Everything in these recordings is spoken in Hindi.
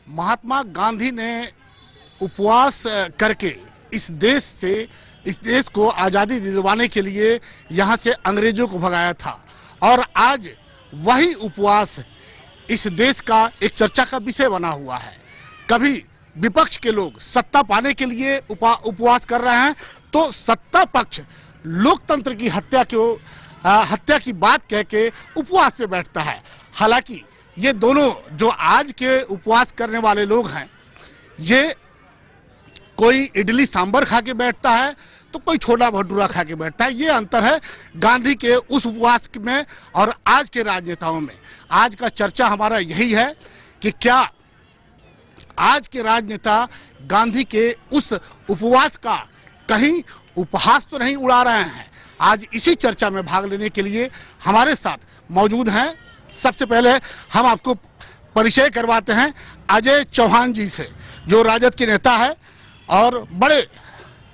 महात्मा गांधी ने उपवास करके इस देश को आज़ादी दिलवाने के लिए यहाँ से अंग्रेजों को भगाया था और आज वही उपवास इस देश का एक चर्चा का विषय बना हुआ है। कभी विपक्ष के लोग सत्ता पाने के लिए उपवास कर रहे हैं तो सत्ता पक्ष लोकतंत्र की हत्या की बात कह के उपवास पे बैठता है। हालांकि ये दोनों जो आज के उपवास करने वाले लोग हैं, ये कोई इडली सांभर खा के बैठता है तो कोई छोला भटूरा खा के बैठता है। ये अंतर है गांधी के उस उपवास में और आज के राजनेताओं में। आज का चर्चा हमारा यही है कि क्या आज के राजनेता गांधी के उस उपवास का कहीं उपहास तो नहीं उड़ा रहे हैं। आज इसी चर्चा में भाग लेने के लिए हमारे साथ मौजूद हैं। सबसे पहले हम आपको परिचय करवाते हैं अजय चौहान जी से, जो राजद के नेता है और बड़े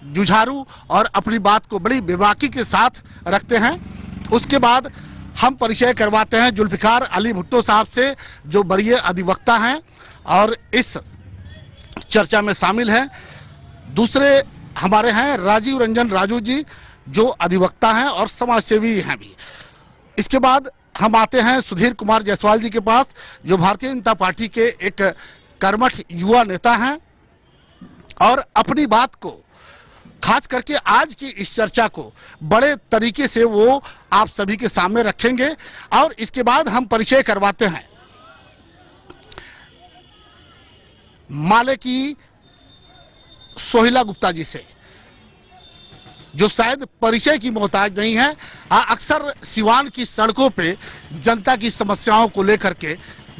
जुझारू और अपनी बात को बड़ी बेबाकी के साथ रखते हैं। उसके बाद हम परिचय करवाते हैं जुल्फिकार अली भुट्टो साहब से, जो वरीय अधिवक्ता हैं और इस चर्चा में शामिल हैं। दूसरे हमारे हैं राजीव रंजन राजू जी, जो अधिवक्ता हैं और समाजसेवी हैं भी। इसके बाद हम आते हैं सुधीर कुमार जायसवाल जी के पास, जो भारतीय जनता पार्टी के एक कर्मठ युवा नेता हैं और अपनी बात को, खास करके आज की इस चर्चा को बड़े तरीके से वो आप सभी के सामने रखेंगे। और इसके बाद हम परिचय करवाते हैं माले की सोहिला गुप्ता जी से, जो शायद परिचय की मोहताज नहीं है। अक्सर सिवान की सड़कों पे जनता की समस्याओं को लेकर के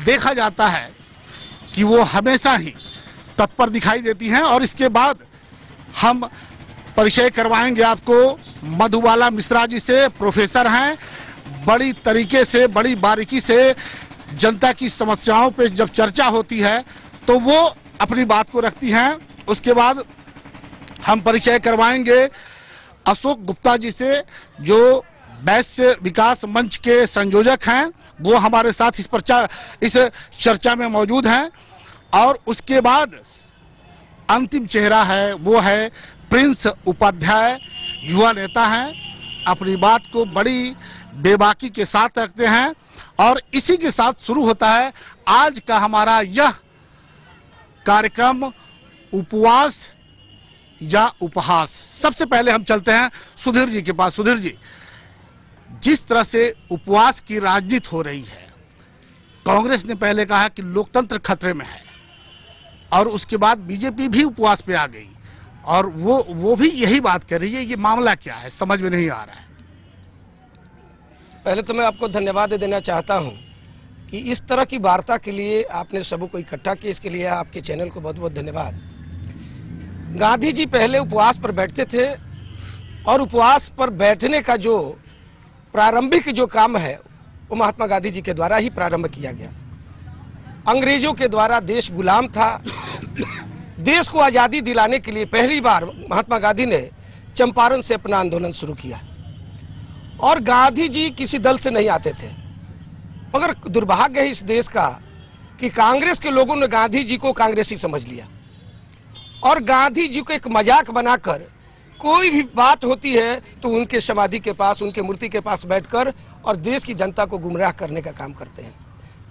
देखा जाता है कि वो हमेशा ही तत्पर दिखाई देती हैं। और इसके बाद हम परिचय करवाएंगे आपको मधुबाला मिश्रा जी से, प्रोफेसर हैं, बड़ी तरीके से बड़ी बारीकी से जनता की समस्याओं पे जब चर्चा होती है तो वो अपनी बात को रखती हैं। उसके बाद हम परिचय करवाएंगे अशोक गुप्ता जी से, जो वैश्य विकास मंच के संयोजक हैं। वो हमारे साथ इस चर्चा में मौजूद हैं। और उसके बाद अंतिम चेहरा है, वो है प्रिंस उपाध्याय, युवा नेता हैं, अपनी बात को बड़ी बेबाकी के साथ रखते हैं। और इसी के साथ शुरू होता है आज का हमारा यह कार्यक्रम, उपवास या उपहास। सबसे पहले हम चलते हैं सुधीर जी के पास। सुधीर जी, जिस तरह से उपवास की राजनीति हो रही है, कांग्रेस ने पहले कहा कि लोकतंत्र खतरे में है और उसके बाद बीजेपी भी उपवास पे आ गई और वो भी यही बात कर रही है। ये मामला क्या है, समझ में नहीं आ रहा है। पहले तो मैं आपको धन्यवाद देना चाहता हूं कि इस तरह की वार्ता के लिए आपने सबको इकट्ठा किया, इसके लिए आपके चैनल को बहुत बहुत धन्यवाद। गांधी जी पहले उपवास पर बैठते थे और उपवास पर बैठने का जो प्रारंभिक जो काम है वो महात्मा गांधी जी के द्वारा ही प्रारंभ किया गया। अंग्रेजों के द्वारा देश गुलाम था। देश को आज़ादी दिलाने के लिए पहली बार महात्मा गांधी ने चंपारण से अपना आंदोलन शुरू किया। और गांधी जी किसी दल से नहीं आते थे, मगर दुर्भाग्य है इस देश का कि कांग्रेस के लोगों ने गांधी जी को कांग्रेसी समझ लिया और गांधी जी को एक मजाक बनाकर कोई भी बात होती है तो उनके समाधि के पास, उनके मूर्ति के पास बैठकर और देश की जनता को गुमराह करने का काम करते हैं।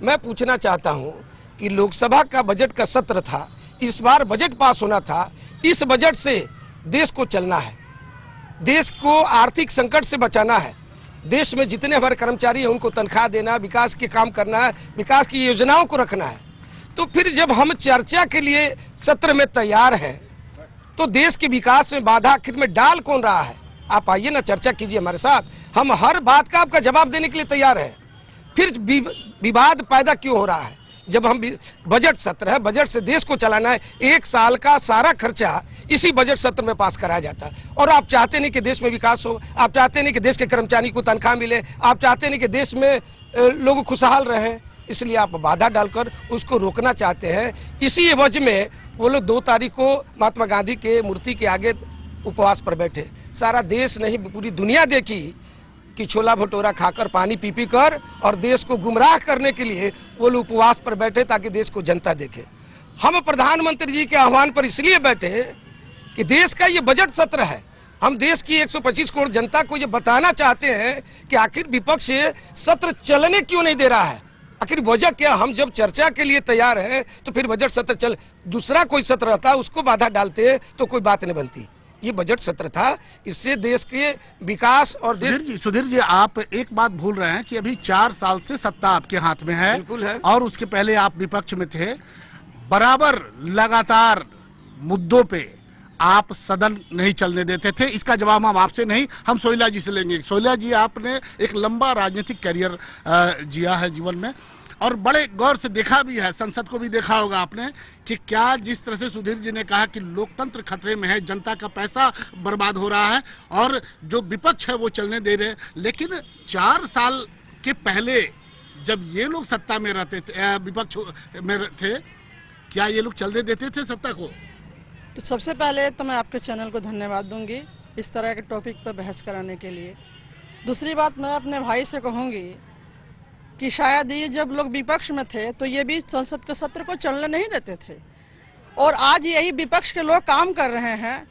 मैं पूछना चाहता हूं कि लोकसभा का बजट का सत्र था, इस बार बजट पास होना था। इस बजट से देश को चलना है, देश को आर्थिक संकट से बचाना है, देश में जितने हमारे कर्मचारी हैं उनको तनख्वाह देना, विकास के काम करना है, विकास की योजनाओं को रखना है। तो फिर जब हम चर्चा के लिए सत्र में तैयार हैं तो देश के विकास में बाधा आखिर में डाल कौन रहा है? आप आइए ना, चर्चा कीजिए हमारे साथ, हम हर बात का आपका जवाब देने के लिए तैयार हैं। फिर विवाद पैदा क्यों हो रहा है? जब हम बजट सत्र है, बजट से देश को चलाना है, एक साल का सारा खर्चा इसी बजट सत्र में पास कराया जाता है। और आप चाहते नहीं कि देश में विकास हो, आप चाहते नहीं कि देश के कर्मचारी को तनख्वाह मिले, आप चाहते नहीं कि देश में लोग खुशहाल रहें, इसलिए आप बाधा डालकर उसको रोकना चाहते हैं। इसी एवज में वो लोग 2 तारीख को महात्मा गांधी के मूर्ति के आगे उपवास पर बैठे। सारा देश नहीं, पूरी दुनिया देखी कि छोला भटूरा खाकर, पानी पी कर और देश को गुमराह करने के लिए वो लोग उपवास पर बैठे ताकि देश को जनता देखे। हम प्रधानमंत्री जी के आह्वान पर इसलिए बैठे कि देश का ये बजट सत्र है। हम देश की 125 करोड़ जनता को ये बताना चाहते हैं कि आखिर विपक्ष सत्र चलने क्यों नहीं दे रहा है, आखिर वजह क्या। हम जब चर्चा के लिए तैयार हैं तो फिर बजट सत्र चल, दूसरा कोई सत्र रहता उसको बाधा डालते तो कोई बात नहीं बनती। ये बजट सत्र था, इससे देश के विकास और सुधीर जी आप एक बात भूल रहे हैं कि अभी 4 साल से सत्ता आपके हाथ में है, बिल्कुल है। और उसके पहले आप विपक्ष में थे, बराबर लगातार मुद्दों पे आप सदन नहीं चलने देते थे। इसका जवाब हम आपसे नहीं, हम सोहिला जी से लेंगे। सोहिला जी आपने एक लंबा राजनीतिक करियर जिया है जीवन में, और बड़े गौर से देखा भी है, संसद को भी देखा होगा आपने कि क्या जिस तरह से सुधीर जी ने कहा कि लोकतंत्र खतरे में है, जनता का पैसा बर्बाद हो रहा है और जो विपक्ष है वो चलने दे रहे। लेकिन 4 साल के पहले जब ये लोग सत्ता में रहते थे, विपक्ष में थे, क्या ये लोग चलने देते थे सत्ता को? तो सबसे पहले तो मैं आपके चैनल को धन्यवाद दूंगी इस तरह के टॉपिक पर बहस कराने के लिए। दूसरी बात मैं अपने भाई से कहूंगी कि शायद ये जब लोग विपक्ष में थे तो ये भी संसद के सत्र को चलने नहीं देते थे, और आज यही विपक्ष के लोग काम कर रहे हैं।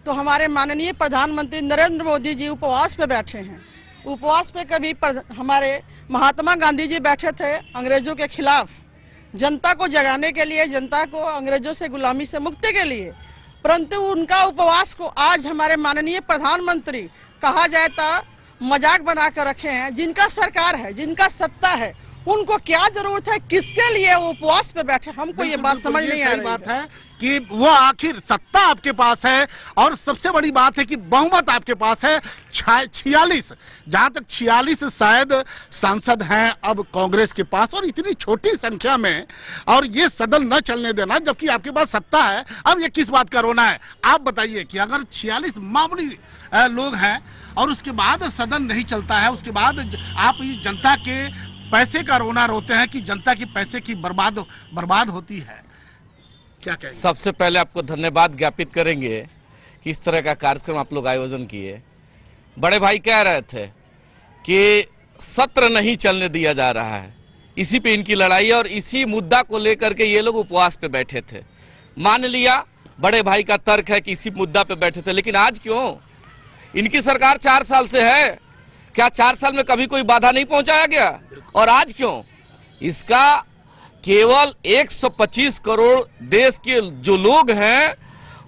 तो हमारे माननीय प्रधानमंत्री नरेंद्र मोदी जी उपवास पे बैठे हैं। उपवास पे कभी हमारे महात्मा गांधी जी बैठे थे अंग्रेजों के खिलाफ, जनता को जगाने के लिए, जनता को अंग्रेजों से गुलामी से मुक्ति के लिए, परंतु उनका उपवास को आज हमारे माननीय प्रधानमंत्री कहा जाए तो मजाक बना कर रखे हैं। जिनका सरकार है, जिनका सत्ता है, उनको क्या जरूरत है, किसके लिए वो उपवास पे बैठे, हमको ये बात समझ नहीं आ रही बात है कि वो आखिर सत्ता आपके पास है, और सबसे बड़ी बात है कि बहुमत आपके पास है 46, जहां तक 46 शायद सांसद हैं अब कांग्रेस के पास, और इतनी छोटी संख्या में, और ये सदन न चलने देना जबकि आपके पास सत्ता है। अब ये किस बात का रोना है? आप बताइए कि अगर 46 मामूली लोग हैं और उसके बाद सदन नहीं चलता है, उसके बाद आप जनता के पैसे का रोना रोते हैं कि जनता की पैसे की बर्बाद होती है, क्या कहेंगे? सबसे पहले आपको धन्यवाद ज्ञापित करेंगे कि इस तरह का कार्यक्रम आप लोग आयोजन किए। बड़े भाई कह रहे थे कि सत्र नहीं चलने दिया जा रहा है, इसी पे इनकी लड़ाई है, और इसी मुद्दा को लेकर के ये लोग उपवास पे बैठे थे। मान लिया बड़े भाई का तर्क है कि इसी मुद्दा पे बैठे थे, लेकिन आज क्यों? इनकी सरकार 4 साल से है, क्या 4 साल में कभी कोई बाधा नहीं पहुंचाया गया? और आज क्यों? इसका केवल 125 करोड़ देश के जो लोग हैं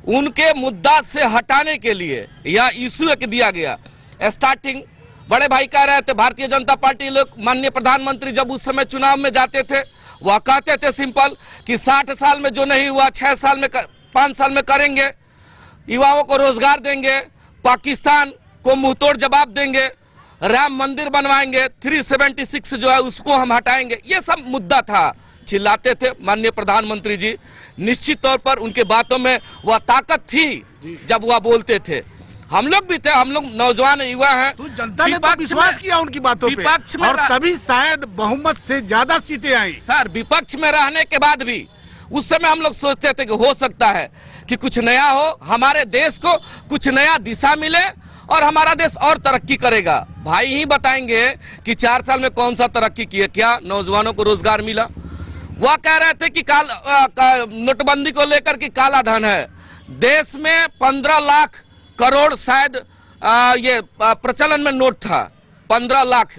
उनके मुद्दा से हटाने के लिए या इशू एक दिया गया। स्टार्टिंग बड़े भाई कह रहे थे भारतीय जनता पार्टी लोग, माननीय प्रधानमंत्री जब उस समय चुनाव में जाते थे वह कहते थे सिंपल कि 60 साल में जो नहीं हुआ 6 साल में 5 साल में करेंगे, युवाओं को रोजगार देंगे, पाकिस्तान को मुंहतोड़ जवाब देंगे, राम मंदिर बनवाएंगे, 376 जो है उसको हम हटाएंगे। ये सब मुद्दा था, चिल्लाते थे माननीय प्रधानमंत्री जी। निश्चित तौर पर उनके बातों में वह ताकत थी जब वह बोलते थे। हम लोग भी थे, हम लोग नौजवान युवा हैं, तो जनता ने तो विश्वास किया उनकी बातों पे, और तभी शायद बहुमत से ज्यादा सीटें आई। सर विपक्ष में रहने के बाद भी उस समय हम लोग सोचते थे कि हो सकता है कि कुछ नया हो, हमारे देश को कुछ नया दिशा मिले और हमारा देश और तरक्की करेगा। भाई ही बताएंगे कि 4 साल में कौन सा तरक्की किया, क्या नौजवानों को रोजगार मिला? वह कह रहे थे कि नोटबंदी को लेकर कि काला धन है। देश में 15 लाख करोड़ शायद ये प्रचलन में नोट था, 15 लाख,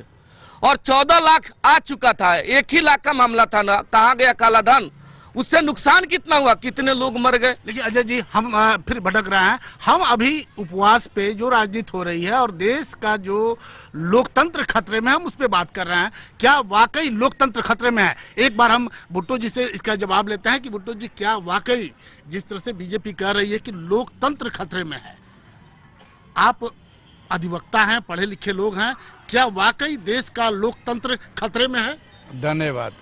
और 14 लाख आ चुका था। 1 ही लाख का मामला था ना, कहाँ गया काला धन? उससे नुकसान कितना हुआ, कितने लोग मर गए? लेकिन अजय जी हम फिर भटक रहे हैं। हम अभी उपवास पे जो राजनीति हो रही है और देश का जो लोकतंत्र खतरे में, हम उस पर बात कर रहे हैं। क्या वाकई लोकतंत्र खतरे में है? एक बार हम भुट्टो जी से इसका जवाब लेते हैं कि भुट्टो जी क्या वाकई जिस तरह से बीजेपी कह रही है कि लोकतंत्र खतरे में है, आप अधिवक्ता हैं, पढ़े लिखे लोग हैं, क्या वाकई देश का लोकतंत्र खतरे में है? धन्यवाद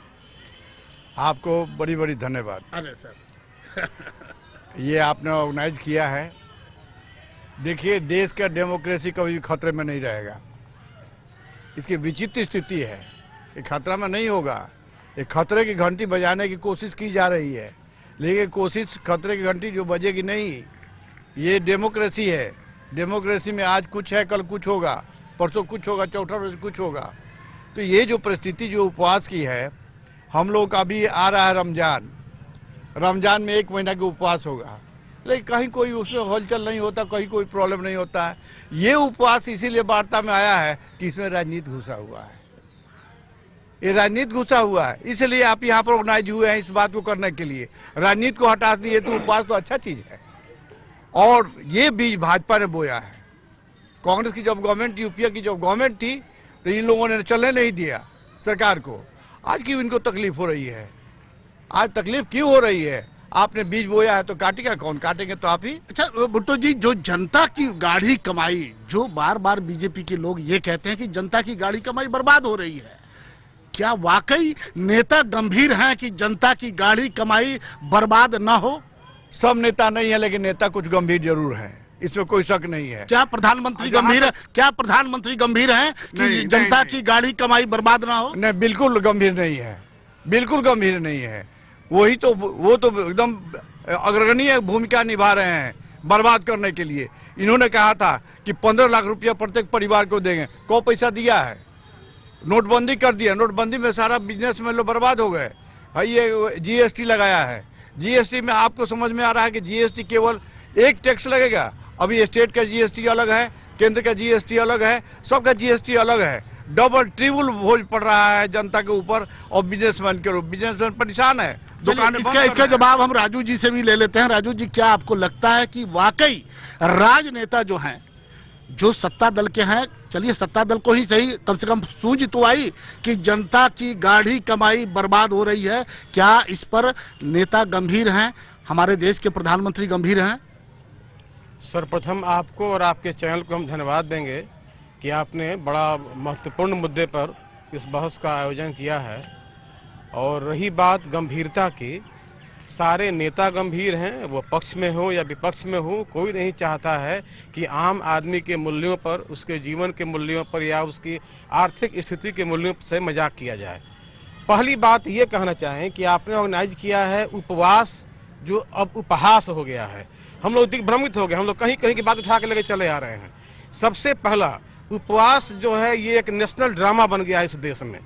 आपको, बड़ी बड़ी धन्यवाद। अरे सर ये आपने ऑर्गेनाइज किया है। देखिए देश का डेमोक्रेसी कभी भी खतरे में नहीं रहेगा, इसकी विचित्र स्थिति है। ये खतरा में नहीं होगा, ये खतरे की घंटी बजाने की कोशिश की जा रही है, लेकिन कोशिश खतरे की घंटी जो बजेगी नहीं। ये डेमोक्रेसी है, डेमोक्रेसी में आज कुछ है, कल कुछ होगा, परसों कुछ होगा, चौथा रोज कुछ होगा। तो ये जो परिस्थिति जो उपवास की है, हम लोग का भी आ रहा है रमजान, रमजान में 1 महीना का उपवास होगा, लेकिन कहीं कोई उसमें हलचल नहीं होता, कहीं कोई प्रॉब्लम नहीं होता है। ये उपवास इसीलिए वार्ता में आया है कि इसमें राजनीति घुसा हुआ है, ये राजनीति घुसा हुआ है, इसलिए आप यहाँ पर ऑर्गेनाइज हुए हैं इस बात को करने के लिए। राजनीति को हटा दिए तो उपवास तो अच्छा चीज़ है। और ये बीज भाजपा ने बोया है। कांग्रेस की जब गवर्नमेंट, यूपीए की जब गवर्नमेंट थी, तो इन लोगों ने चलने नहीं दिया सरकार को। आज क्यों इनको तकलीफ हो रही है? आज तकलीफ क्यों हो रही है? आपने बीज बोया है तो काटेगा कौन? काटेंगे तो आप ही। अच्छा भुट्टो जी, जो जनता की गाढ़ी कमाई, जो बार बार बीजेपी के लोग ये कहते हैं कि जनता की गाढ़ी कमाई बर्बाद हो रही है, क्या वाकई नेता गंभीर हैं कि जनता की गाढ़ी कमाई बर्बाद ना हो? सब नेता नहीं है, लेकिन नेता कुछ गंभीर जरूर हैं, इसमें कोई शक नहीं है। क्या प्रधानमंत्री गंभीर है? क्या प्रधानमंत्री गंभीर हैं कि जनता की गाढ़ी कमाई बर्बाद ना हो? नहीं, बिल्कुल गंभीर नहीं है, बिल्कुल गंभीर नहीं है। वही तो, वो तो एकदम अग्रगण्य भूमिका निभा रहे हैं बर्बाद करने के लिए। इन्होंने कहा था कि 15 लाख रुपया प्रत्येक परिवार को देंगे, को पैसा दिया है? नोटबंदी कर दिया, नोटबंदी में सारा बिजनेस में लोग बर्बाद हो गए। ये जीएसटी लगाया है, जीएसटी में आपको समझ में आ रहा है कि जीएसटी केवल एक टैक्स लगेगा। अभी स्टेट का जीएसटी अलग है, केंद्र का जीएसटी अलग है, सबका जीएसटी अलग है। डबल ट्रिपल बोझ पड़ रहा है जनता के ऊपर और बिजनेसमैन के ऊपर। बिजनेसमैन परेशान है, दुकान। इसका जवाब हम राजू जी से भी ले लेते हैं। राजू जी, क्या आपको लगता है कि वाकई राजनेता जो हैं, जो सत्ता दल के हैं, चलिए सत्ता दल को ही सही, कम से कम सूझ तो आई कि जनता की गाढ़ी कमाई बर्बाद हो रही है, क्या इस पर नेता गंभीर हैं, हमारे देश के प्रधानमंत्री गंभीर हैं? सर्वप्रथम आपको और आपके चैनल को हम धन्यवाद देंगे कि आपने बड़ा महत्वपूर्ण मुद्दे पर इस बहस का आयोजन किया है। और रही बात गंभीरता की, सारे नेता गंभीर हैं, वो पक्ष में हो या विपक्ष में हो। कोई नहीं चाहता है कि आम आदमी के मूल्यों पर, उसके जीवन के मूल्यों पर या उसकी आर्थिक स्थिति के मूल्यों से मजाक किया जाए। पहली बात ये कहना चाहें कि आपने ऑर्गेनाइज किया है उपवास, जो अब उपहास हो गया है। हम लोग दिग्भ्रमित हो गए, हम लोग कहीं कहीं की बात उठा के लेके चले आ रहे हैं। सबसे पहला उपवास जो है ये एक नेशनल ड्रामा बन गया है इस देश में।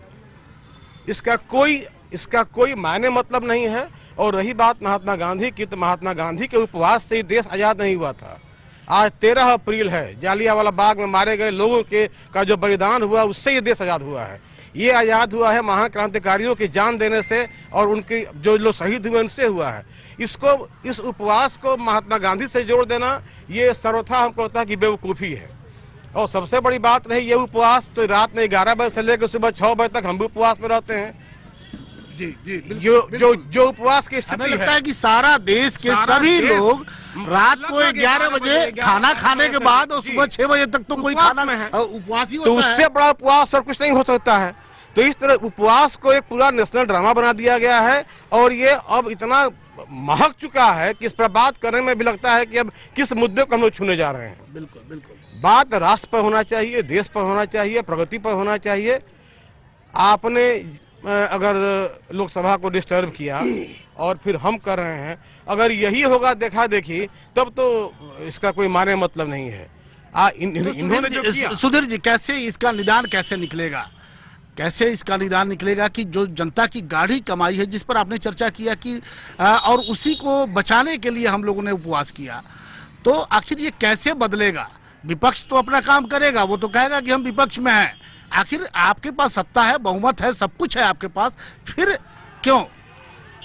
इसका कोई मायने मतलब नहीं है। और रही बात महात्मा गांधी की, तो महात्मा गांधी के उपवास से देश आज़ाद नहीं हुआ था। आज 13 अप्रैल है, जालियांवाला बाग में मारे गए लोगों का जो बलिदान हुआ, उससे ये देश आज़ाद हुआ है। ये आज़ाद हुआ है महान क्रांतिकारियों की जान देने से और उनके जो लोग शहीद हुए उनसे हुआ है। इस उपवास को महात्मा गांधी से जोड़ देना ये सर्वथा हमको लगता है कि बेवकूफ़ी है। और सबसे बड़ी बात रही ये उपवास, तो रात में 11 बजे से लेकर सुबह 6 बजे तक हम भी उपवास में रहते हैं। जी जी, जो उपवास की स्थिति लगता है कि सारा देश के सभी लोग रात को 11 बजे खाना खाने के बाद और सुबह 6 बजे तक तो कोई खाना उपवास ही होता है। तो उससे बड़ा उपवास और कुछ नहीं हो सकता है। तो इस तरह उपवास को एक पूरा नेशनल ड्रामा बना दिया गया है और ये अब इतना महक चुका है कि इस पर बात करने में भी लगता है कि अब किस मुद्दे को हम लोग छूने जा रहे हैं। बिल्कुल बिल्कुल, बात राष्ट्र पर होना चाहिए, देश पर होना चाहिए, प्रगति पर होना चाहिए। आपने अगर लोकसभा को डिस्टर्ब किया और फिर हम कर रहे हैं, अगर यही होगा देखा देखी, तब तो इसका कोई माने मतलब नहीं है। इन्होंने जो किया, सुधीर जी, कैसे इसका निदान कैसे निकलेगा? कैसे इसका निदान निकलेगा कि जो जनता की गाढ़ी कमाई है, जिस पर आपने चर्चा किया कि और उसी को बचाने के लिए हम लोगों ने उपवास किया, तो आखिर ये कैसे बदलेगा? विपक्ष तो अपना काम करेगा, वो तो कहेगा कि हम विपक्ष में हैं। आखिर आपके पास सत्ता है, बहुमत है, सब कुछ है आपके पास, फिर क्यों?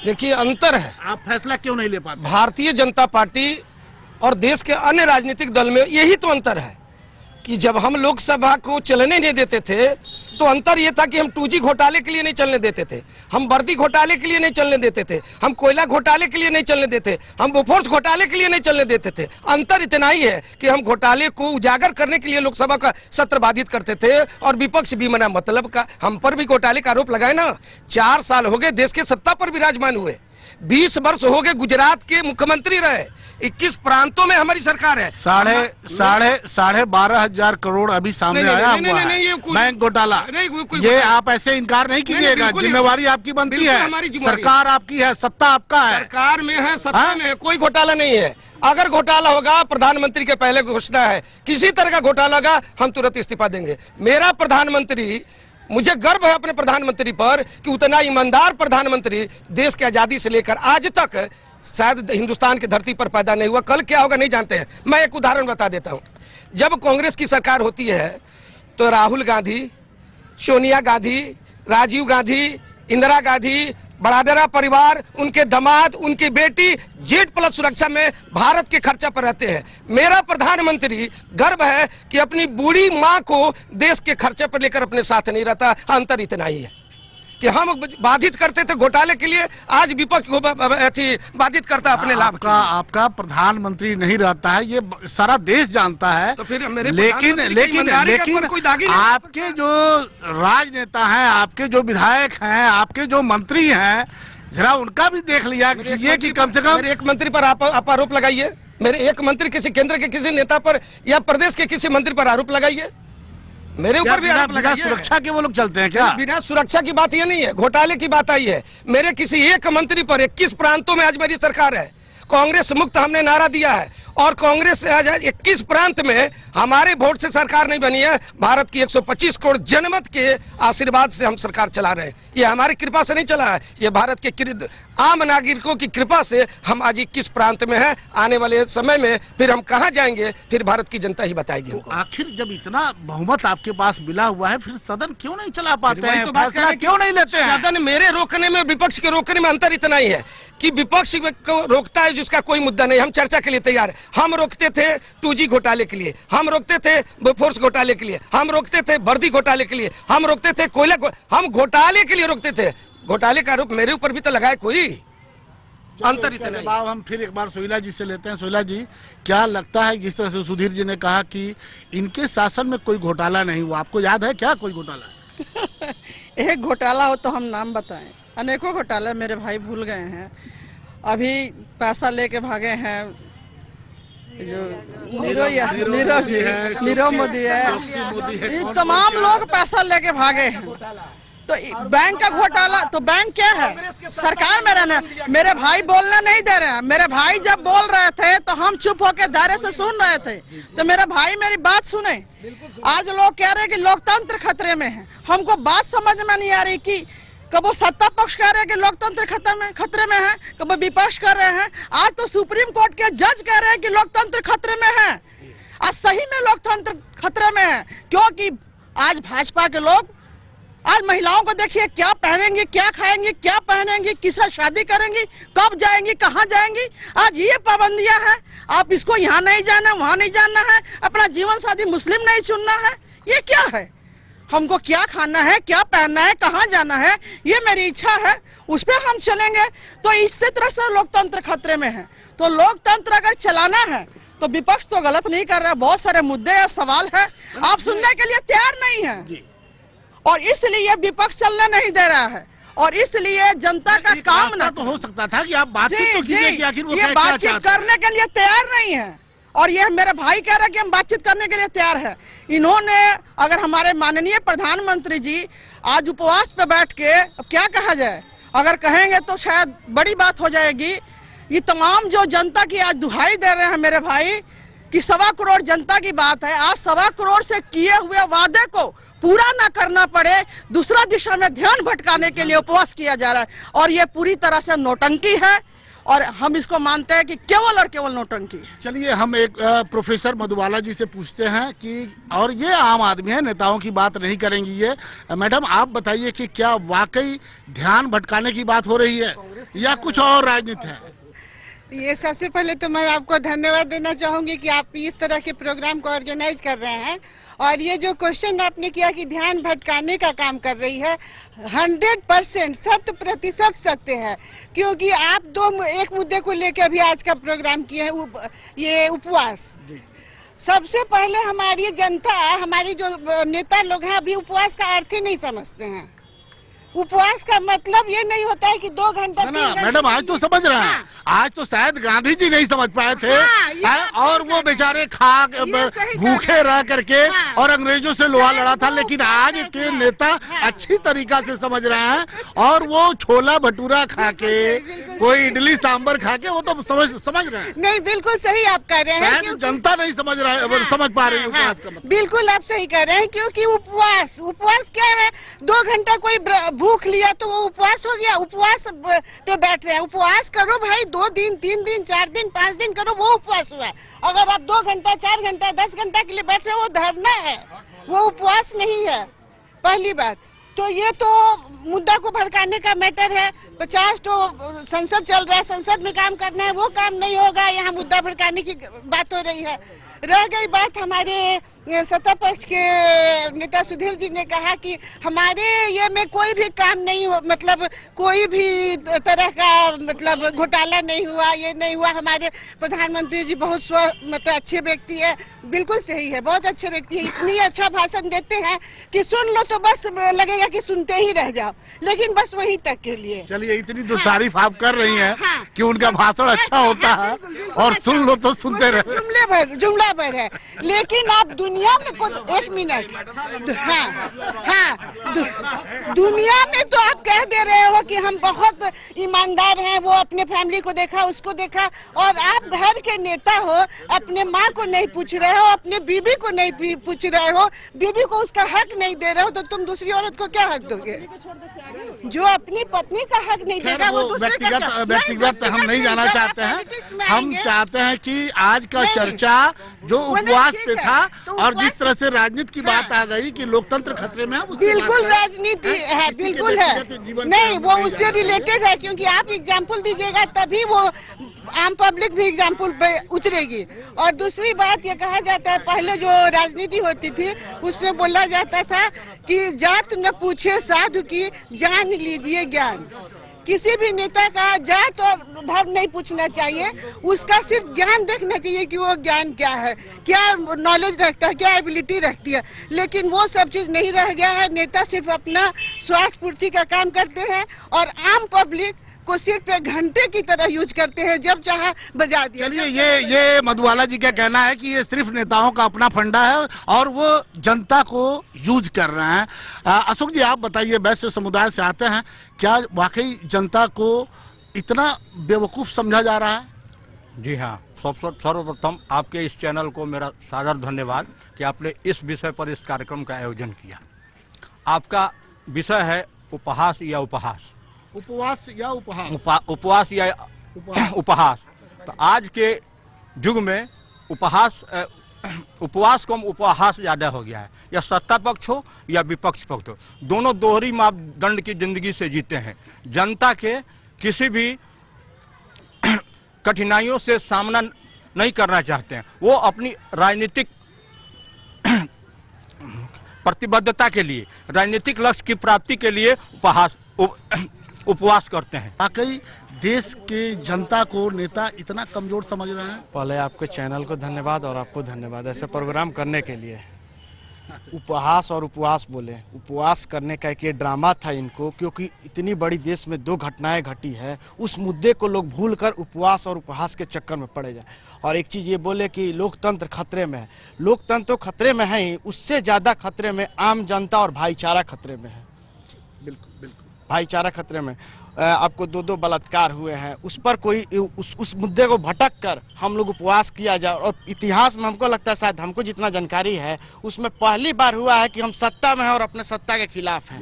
देखिए अंतर है, आप फैसला क्यों नहीं ले पाते? भारतीय जनता पार्टी और देश के अन्य राजनीतिक दल में यही तो अंतर है कि जब हम लोकसभा को चलने नहीं देते थे तो अंतर ये था कि हम 2G घोटाले के लिए नहीं चलने देते थे, हम वर्दी घोटाले के लिए नहीं चलने देते थे, हम कोयला घोटाले के लिए नहीं चलने देते, हम बोफोर्स घोटाले के लिए नहीं चलने देते थे। अंतर इतना ही है कि हम घोटाले को उजागर करने के लिए लोकसभा का सत्र बाधित करते थे और विपक्ष भी मना मतलब का हम पर भी घोटाले का आरोप लगाए ना। 4 साल हो गए देश के सत्ता पर विराजमान हुए, 20 वर्ष हो गए गुजरात के मुख्यमंत्री रहे, 21 प्रांतों में हमारी सरकार है। साढ़े 12,000 करोड़ अभी सामने आया हुआ है बैंक घोटाला। ये आप ऐसे इनकार नहीं कीजिएगा, जिम्मेवारी आपकी बनती है, सरकार आपकी है, सत्ता आपका है, सरकार में है, सत्ता में है, कोई घोटाला नहीं है। अगर घोटाला होगा, प्रधानमंत्री के पहले घोषणा है, किसी तरह का घोटाला होगा हम तुरंत इस्तीफा देंगे। मेरा प्रधानमंत्री मुझे गर्व है अपने प्रधानमंत्री पर कि उतना ईमानदार प्रधानमंत्री देश की आज़ादी से लेकर आज तक शायद हिंदुस्तान की धरती पर पैदा नहीं हुआ। कल क्या होगा नहीं जानते हैं। मैं एक उदाहरण बता देता हूँ। जब कांग्रेस की सरकार होती है तो राहुल गांधी, सोनिया गांधी, राजीव गांधी, इंदिरा गांधी, बड़ाडरा परिवार, उनके दामाद, उनकी बेटी Z+ सुरक्षा में भारत के खर्चा पर रहते हैं। मेरा प्रधानमंत्री गर्व है कि अपनी बूढ़ी मां को देश के खर्चे पर लेकर अपने साथ नहीं रहता। अंतर इतना ही है कि हम बाधित करते थे घोटाले के लिए, आज विपक्ष को बाधित करता अपने लाभ का। आपका प्रधानमंत्री नहीं रहता है, ये सारा देश जानता है। तो फिर मेरे लेकिन आपके जो राजनेता हैं, आपके जो विधायक हैं, आपके जो मंत्री हैं, जरा उनका भी देख लिया कीजिए कि कम से कम एक मंत्री पर आप आरोप लगाइए। मेरे एक मंत्री किसी केंद्र के किसी नेता पर या प्रदेश के किसी मंत्री पर आरोप लगाइए। मेरे ऊपर भी आरोप लगाइए। सुरक्षा के वो लोग चलते हैं क्या? बिना सुरक्षा की बात ये नहीं है, घोटाले की बात आई है। मेरे किसी एक मंत्री पर 21 प्रांतों में आज मेरी सरकार है, कांग्रेस मुक्त हमने नारा दिया है और कांग्रेस आज 21 प्रांत में हमारे वोट से सरकार नहीं बनी है। भारत की 125 करोड़ जनमत के आशीर्वाद से हम सरकार चला रहे हैं। ये हमारी कृपा से नहीं चला है, ये भारत के आम नागरिकों की कृपा से हम आज 21 प्रांत में हैं। आने वाले समय में फिर हम कहाँ जाएंगे, फिर भारत की जनता ही बताएगी हमको। आखिर जब इतना बहुमत आपके पास मिला हुआ है, फिर सदन क्यों नहीं चला पाते हैं, फैसला क्यों नहीं लेते हैं? सदन मेरे रोकने में विपक्ष के रोकने में अंतर इतना ही है कि विपक्ष को रोकता है जिसका कोई मुद्दा नहीं। हम चर्चा के लिए तैयार है। हम रोकते थे 2G घोटाले के लिए, हम रोकते थे बोफोर्स घोटाले के लिए, हम रोकते थे वर्दी घोटाले के लिए, हम रोकते थे कोयला, हम घोटाले के लिए रोकते थे। घोटाले का आरोप मेरे ऊपर भी तो लगाए कोई। अंतर इतना ही। जवाब हम फिर एक बार सोहिला जी से लेते हैं। सोहिला जी, क्या लगता है जिस तरह से सुधीर जी ने कहा कि इनके शासन में कोई घोटाला नहीं हुआ, आपको याद है क्या कोई घोटाला? एक घोटाला हो तो हम नाम बताएं, अनेकों घोटाले मेरे भाई भूल गए हैं। अभी पैसा लेके भागे हैं जो नीरव मोदी है, ये तमाम लोग पैसा लेके भागे हैं। तो बैंक का घोटाला, तो बैंक क्या है? सरकार में रहना। मेरे भाई बोलने नहीं दे रहे हैं। मेरे भाई जब बोल रहे थे तो हम चुप होकर दायरे से सुन रहे थे, तो मेरे भाई मेरी बात सुने। आज लोग कह रहे हैं कि लोकतंत्र खतरे में है। हमको बात समझ में नहीं आ रही कि कब वो सत्ता पक्ष कह रहे हैं कि लोकतंत्र खतरे में है, कब विपक्ष कर रहे हैं। आज तो सुप्रीम कोर्ट के जज कह रहे हैं कि लोकतंत्र खतरे में है। आज सही में लोकतंत्र खतरे में है, क्योंकि आज भाजपा के लोग आज महिलाओं को देखिए, क्या पहनेंगी, क्या खाएंगी, क्या पहनेंगी, किससे शादी करेंगी, कब जाएंगी, कहाँ जाएंगी। आज ये पाबंदियां हैं। आप इसको यहाँ नहीं जाना, वहाँ नहीं जाना है, अपना जीवन साथी मुस्लिम नहीं चुनना है। ये क्या है? हमको क्या खाना है, क्या पहनना है, कहाँ जाना है, ये मेरी इच्छा है, उस पर हम चलेंगे। तो इस तरह से लोकतंत्र खतरे में है। तो लोकतंत्र अगर चलाना है तो विपक्ष तो गलत नहीं कर रहा। बहुत सारे मुद्दे या सवाल है, आप सुनने के लिए तैयार नहीं है, और इसलिए विपक्ष चलने नहीं दे रहा है। और इसलिए जनता का काम ना तो हो सकता था कि आप बातचीत तो कीजिए कि आखिर वो ये बातचीत करने के लिए तैयार नहीं है। और ये मेरे भाई कह रहे हैं कि हम बातचीत करने के लिए तैयार है। इन्होंने, अगर हमारे माननीय प्रधानमंत्री जी आज उपवास पे बैठ के, अब क्या कहा जाए, अगर कहेंगे तो शायद बड़ी बात हो जाएगी। ये तमाम जो जनता की आज दुहाई दे रहे हैं मेरे भाई कि 1.25 करोड़ जनता की बात है। आज 1.25 करोड़ से किए हुए वादे को पूरा ना करना पड़े, दूसरा दिशा में ध्यान भटकाने के लिए उपवास किया जा रहा है। और ये पूरी तरह से नौटंकी है, और हम इसको मानते हैं कि केवल और केवल नौटंकी है। चलिए हम एक प्रोफेसर मधुबाला जी से पूछते हैं कि, और ये आम आदमी है, नेताओं की बात नहीं करेंगी ये। मैडम, आप बताइए कि क्या वाकई ध्यान भटकाने की बात हो रही है या कुछ और राजनीति है? ये सबसे पहले तो मैं आपको धन्यवाद देना चाहूँगी कि आप इस तरह के प्रोग्राम को ऑर्गेनाइज कर रहे हैं। और ये जो क्वेश्चन आपने किया कि ध्यान भटकाने का काम कर रही है, 100% 100% सत्य है। क्योंकि आप एक मुद्दे को लेकर अभी आज का प्रोग्राम किए हैं, ये उपवास। सबसे पहले हमारी जनता, हमारी जो नेता लोग हैं, अभी उपवास का अर्थ ही नहीं समझते हैं। उपवास का मतलब ये नहीं होता है कि 2 घंटा मैडम आज तो समझ रहे हैं। आज तो शायद गांधी जी नहीं समझ पाए थे। और वो बेचारे भूखे रह करके और अंग्रेजों से लोहा लड़ा था। लेकिन आज के नेता अच्छी तरीका से समझ रहे हैं, और वो छोला भटूरा खा के कोई इडली सांबर खा के वो तो समझ रहे हैं। नहीं, बिल्कुल सही आप कह रहे हैं शायद जनता नहीं समझ रहा है, समझ पा रही है उपवास का मतलब। बिल्कुल आप सही कह रहे हैं, क्योंकि उपवास क्या है, 2 घंटा कोई भूख लिया तो वो उपवास हो गया, उपवास पे बैठ रहे हैं। उपवास करो भाई, 2 दिन 3 दिन 4 दिन 5 दिन करो, वो उपवास हुआ है। अगर आप 2 घंटा 4 घंटा 10 घंटा के लिए बैठ रहे हो, वो धरना है, वो उपवास नहीं है। पहली बात तो ये तो मुद्दा को भड़काने का मैटर है। 50 तो संसद चल रहा है, संसद में काम करना है, वो काम नहीं होगा, यहाँ मुद्दा भड़काने की बात हो रही है। रह गई बात, हमारे सत्ता पक्ष के नेता सुधीर जी ने कहा कि हमारे ये में कोई भी काम नहीं हो, मतलब कोई भी तरह का मतलब घोटाला नहीं हुआ, ये नहीं हुआ। हमारे प्रधानमंत्री जी बहुत मतलब अच्छे व्यक्ति है। बिल्कुल सही है, बहुत अच्छे व्यक्ति है। इतनी अच्छा भाषण देते हैं कि सुन लो तो बस लगेगा कि सुनते ही रह जाओ, लेकिन बस वहीं तक के लिए। चलिए, इतनी तो तारीफ आप कर रही हैं कि उनका भाषण अच्छा होता है और सुन लो तो सुनते रहे, जुमला भर है। लेकिन आप दुनिया में कुछ 1 मिनट, दुनिया में तो आप कह दे रहे हो कि हम बहुत ईमानदार हैं, वो अपने फैमिली को देखा, उसको देखा, और आप घर के नेता हो, अपने माँ को नहीं पूछ रहे हो, अपने बीबी को नहीं पूछ रहे हो, बीबी को उसका हक नहीं दे रहे हो, तो तुम दूसरी औरत को क्या हक दोगे? जो अपनी पत्नी का हक नहीं देगा वो व्यक्तिगत हम नहीं जाना चाहते हैं। हम चाहते हैं कि आज का चर्चा जो उपवास पे था और जिस तरह से राजनीति की बात आ गई कि लोकतंत्र खतरे में है, बिल्कुल राजनीति है, बिल्कुल है, नहीं वो उससे रिलेटेड है, क्योंकि आप एग्जाम्पल दीजिएगा तभी वो आम पब्लिक भी एग्जाम्पल पे उतरेगी। और दूसरी बात ये कहा जाता है, पहले जो राजनीति होती थी उसमें बोला जाता था कि जात न पूछे साधु की, जान लीजिए ज्ञान। किसी भी नेता का जात और धर्म नहीं पूछना चाहिए, उसका सिर्फ ज्ञान देखना चाहिए कि वो ज्ञान क्या है, क्या नॉलेज रखता है, क्या एबिलिटी रखती है। लेकिन वो सब चीज नहीं रह गया है। नेता सिर्फ अपना स्वार्थ पूर्ति का काम करते हैं और आम पब्लिक को सिर्फ 1 घंटे की तरह यूज करते हैं, जब चाहा बजा दिया। चलिए, ये मधुबाला जी का कहना है कि ये सिर्फ नेताओं का अपना फंडा है और वो जनता को यूज कर रहे हैं। अशोक जी, आप बताइए, वैश्य समुदाय से आते हैं, क्या वाकई जनता को इतना बेवकूफ समझा जा रहा है? जी हाँ, सर्वप्रथम आपके इस चैनल को मेरा सादर धन्यवाद कि आपने इस विषय पर इस कार्यक्रम का आयोजन किया। आपका विषय है उपहास या उपहास, उपवास या उपहास, उपवास या उपहास। तो आज के युग में उपवास कम उपहास ज़्यादा हो गया है। या सत्ता पक्ष हो या विपक्ष पक्ष हो, दोनों दोहरी मापदंड की जिंदगी से जीते हैं। जनता के किसी भी कठिनाइयों से सामना नहीं करना चाहते हैं। वो अपनी राजनीतिक प्रतिबद्धता के लिए, राजनीतिक लक्ष्य की प्राप्ति के लिए उपवास करते हैं। वाकई देश के जनता को नेता इतना कमजोर समझ रहे हैं? पहले आपके चैनल को धन्यवाद और आपको धन्यवाद ऐसे प्रोग्राम करने के लिए। उपहास और उपवास बोले, उपवास करने का एक ये ड्रामा था इनको, क्योंकि इतनी बड़ी देश में 2 घटनाएं घटी है, उस मुद्दे को लोग भूलकर उपवास और उपहास के चक्कर में पड़े जाए। और एक चीज़ ये बोले कि लोकतंत्र खतरे में है। लोकतंत्र तो खतरे में है ही, उससे ज़्यादा खतरे में आम जनता और भाईचारा खतरे में है। बिल्कुल बिल्कुल, भाईचारा खतरे में। आपको 2 बलात्कार हुए हैं, उस पर कोई उस मुद्दे को भटक कर हम लोग उपवास किया जाए। और इतिहास में हमको लगता है, शायद हमको जितना जानकारी है, उसमें पहली बार हुआ है कि हम सत्ता में हैं और अपने सत्ता के खिलाफ हैं।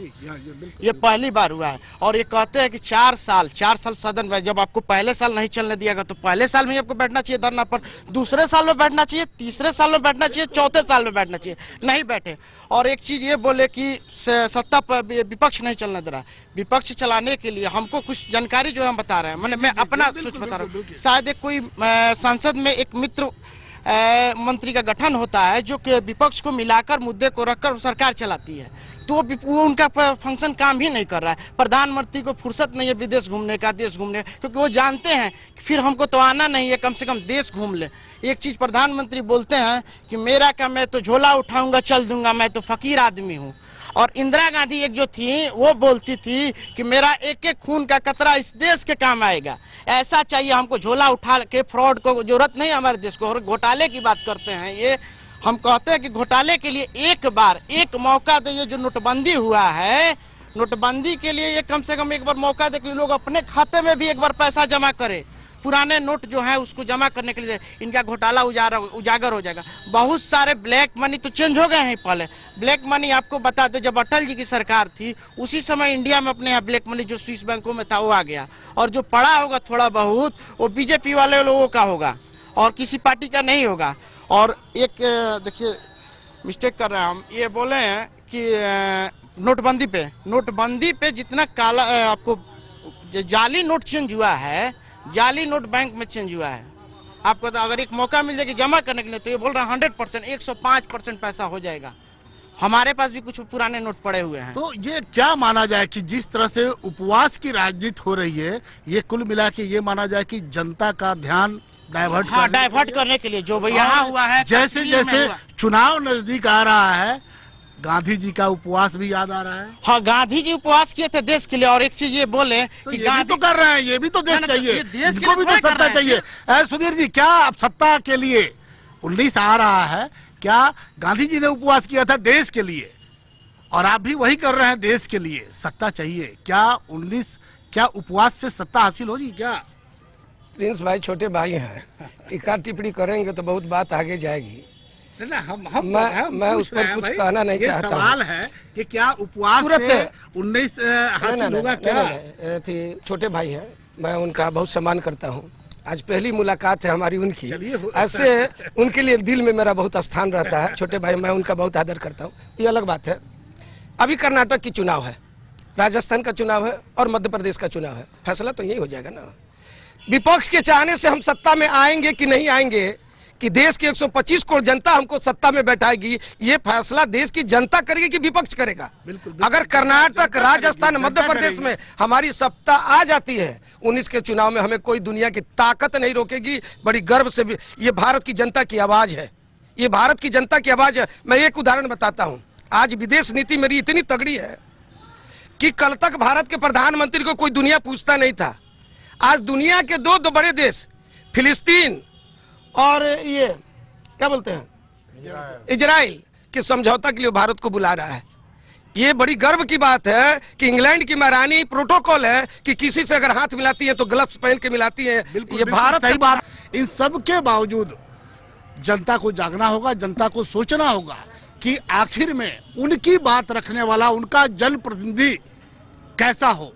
ये पहली बार हुआ है। और ये कहते हैं कि 4 साल सदन में, जब आपको पहले साल नहीं चलने दिया गया तो पहले साल में आपको बैठना चाहिए धरना पर, दूसरे साल में बैठना चाहिए, तीसरे साल में बैठना चाहिए, चौथे साल में बैठना चाहिए, नहीं बैठे। और एक चीज़ ये बोले कि सत्ता पर विपक्ष नहीं चलने दे रहा। विपक्ष चलाने के लिए हमको कुछ जानकारी जो है हम बता रहे हैं, मैं अपना सोच बता रहा हूँ। शायद एक कोई संसद में एक मित्र मंत्री का गठन होता है जो कि विपक्ष को मिलाकर मुद्दे को रखकर सरकार चलाती है, तो वो उनका फंक्शन काम ही नहीं कर रहा है। प्रधानमंत्री को फुर्सत नहीं है विदेश घूमने का, देश घूमने, क्योंकि वो जानते हैं कि फिर हमको तो आना नहीं है, कम से कम देश घूम ले। एक चीज़ प्रधानमंत्री बोलते हैं कि मेरा क्या, मैं तो झोला उठाऊंगा चल दूंगा, मैं तो फकीर आदमी हूँ। और इंदिरा गांधी एक जो थी वो बोलती थी कि मेरा एक एक खून का कतरा इस देश के काम आएगा। ऐसा चाहिए हमको, झोला उठा के फ्रॉड को जरूरत नहीं हमारे देश को। और घोटाले की बात करते हैं, ये हम कहते हैं कि घोटाले के लिए एक बार एक मौका दे। ये जो नोटबंदी हुआ है नोटबंदी के लिए ये कम से कम एक बार मौका दे कि लोग अपने खाते में भी एक बार पैसा जमा करें। पुराने नोट जो है उसको जमा करने के लिए इनका घोटाला उजागर हो जाएगा। बहुत सारे ब्लैक मनी तो चेंज हो गए हैं। पहले ब्लैक मनी आपको बताते, जब अटल जी की सरकार थी उसी समय इंडिया में अपने यहाँ ब्लैक मनी जो स्विस बैंकों में था वो आ गया, और जो पड़ा होगा थोड़ा बहुत वो बीजेपी वाले लोगों का होगा और किसी पार्टी का नहीं होगा। और एक देखिए मिस्टेक कर रहे हैं हम, ये बोले हैं कि नोटबंदी पे जितना काला आपको जाली नोट चेंज हुआ है, जाली नोट बैंक में चेंज हुआ है। आपको तो अगर एक मौका मिल जाएगा जमा करने के लिए तो ये बोल रहा है 100%, 105% पैसा हो जाएगा। हमारे पास भी कुछ पुराने नोट पड़े हुए हैं। तो ये क्या माना जाए कि जिस तरह से उपवास की राजनीति हो रही है, ये कुल मिला के ये माना जाए कि जनता का ध्यान डाइवर्ट करने के लिए जो यहाँ हुआ है, जैसे जैसे चुनाव नजदीक आ रहा है, गांधी जी का उपवास भी याद आ रहा है। हाँ, गांधी जी उपवास किए थे देश के लिए। और एक चीज ये बोले तो कि ये गांधी भी तो कर रहे हैं, ये भी तो देश चाहिए, इसको भी तो थोड़ी कर सत्ता रहे हैं। चाहिए। सुधीर जी, क्या अब सत्ता के लिए 19 आ रहा है, क्या गांधी जी ने उपवास किया था देश के लिए और आप भी वही कर रहे हैं देश के लिए, सत्ता चाहिए, क्या 19 क्या उपवास से सत्ता हासिल होगी क्या? प्रिंस भाई छोटे भाई हैं, टीका टिप्पणी करेंगे तो बहुत बात आगे जाएगी। मैं उस पर कुछ कहना नहीं चाहता। सवाल है कि क्या उपवास से 19 हासिल होगा क्या? थी छोटे भाई हैं, मैं उनका बहुत सम्मान करता हूँ। आज पहली मुलाकात है हमारी उनकी, ऐसे उनके लिए दिल में मेरा बहुत स्थान रहता है। छोटे भाई, मैं उनका बहुत आदर करता हूँ। ये अलग बात है। अभी कर्नाटक की चुनाव है, राजस्थान का चुनाव है और मध्य प्रदेश का चुनाव है। फैसला तो यही हो जाएगा ना। विपक्ष के चाहने से हम सत्ता में आएंगे कि नहीं आएंगे, कि देश की 125 करोड़ जनता हमको सत्ता में बैठाएगी, ये फैसला देश की जनता करेगी कि विपक्ष करेगा। बिल्कुल। अगर कर्नाटक, राजस्थान, मध्य प्रदेश में हमारी सत्ता आ जाती है 19 के चुनाव में, हमें कोई दुनिया की ताकत नहीं रोकेगी। बड़ी गर्व से भी, ये भारत की जनता की आवाज है, ये भारत की जनता की आवाज है। मैं एक उदाहरण बताता हूँ। आज विदेश नीति मेरी इतनी तगड़ी है कि कल तक भारत के प्रधानमंत्री को कोई दुनिया पूछता नहीं था। आज दुनिया के दो बड़े देश, फिलिस्तीन और ये क्या बोलते हैं, इजराइल के समझौता के लिए भारत को बुला रहा है। ये बड़ी गर्व की बात है कि इंग्लैंड की महारानी प्रोटोकॉल है कि किसी से अगर हाथ मिलाती है तो ग्लव्स पहन के मिलाती है। ये भारत सही बात। इन सब के बावजूद जनता को जागना होगा, जनता को सोचना होगा कि आखिर में उनकी बात रखने वाला, उनका जनप्रतिनिधि कैसा हो।